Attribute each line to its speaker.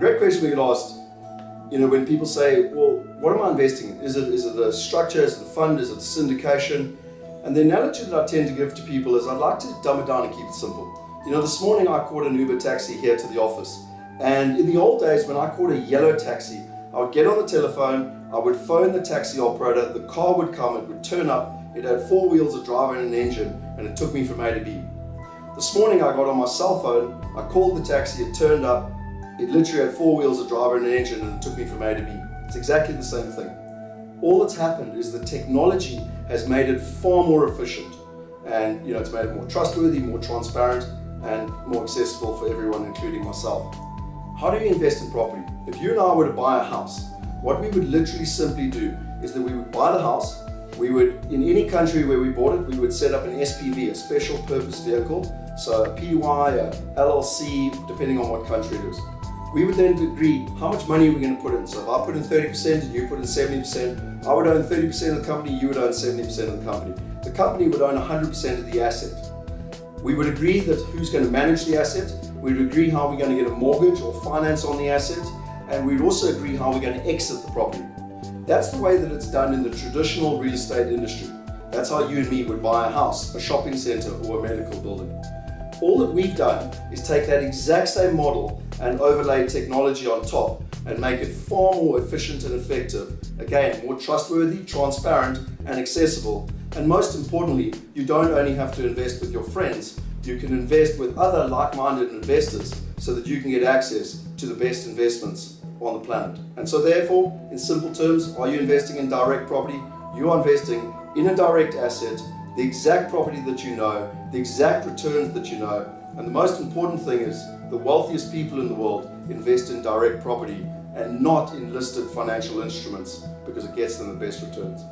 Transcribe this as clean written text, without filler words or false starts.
Speaker 1: great question we get asked, when people say, well, what am I investing in? Is it a structure, is it a fund, is it a syndication? And the analogy that I tend to give to people is I'd like to dumb it down and keep it simple. This morning I caught an Uber taxi here to the office. And in the old days, when I caught a yellow taxi, I would get on the telephone, I would phone the taxi operator, the car would come, it would turn up, it had 4 wheels, a driver and an engine, and it took me from A to B. This morning I got on my cell phone, I called the taxi, it turned up, it literally had 4 wheels, a driver and an engine, and it took me from A to B. It's exactly the same thing. All that's happened is the technology has made it far more efficient, and it's made it more trustworthy, more transparent, and more accessible for everyone, including myself. How do you invest in property? If you and I were to buy a house, what we would literally simply do is that we would buy the house, we would, in any country where we bought it, we would set up an SPV, a special purpose vehicle, so a PY, a LLC, depending on what country it is. We would then agree how much money we're going to put in. So if I put in 30% and you put in 70%, I would own 30% of the company, you would own 70% of the company. The company would own 100% of the asset. We would agree that who's going to manage the asset, we would agree how we're going to get a mortgage or finance on the asset, and we'd also agree how we're going to exit the property. That's the way that it's done in the traditional real estate industry. That's how you and me would buy a house, a shopping center, or a medical building. All that we've done is take that exact same model and overlay technology on top and make it far more efficient and effective. Again, more trustworthy, transparent, and accessible. And most importantly, you don't only have to invest with your friends, you can invest with other like-minded investors so that you can get access to the best investments on the planet. And so therefore, in simple terms, are you investing in direct property? You are investing in a direct asset, the exact property that you know, the exact returns that you know, and the most important thing is the wealthiest people in the world invest in direct property and not in listed financial instruments because it gets them the best returns.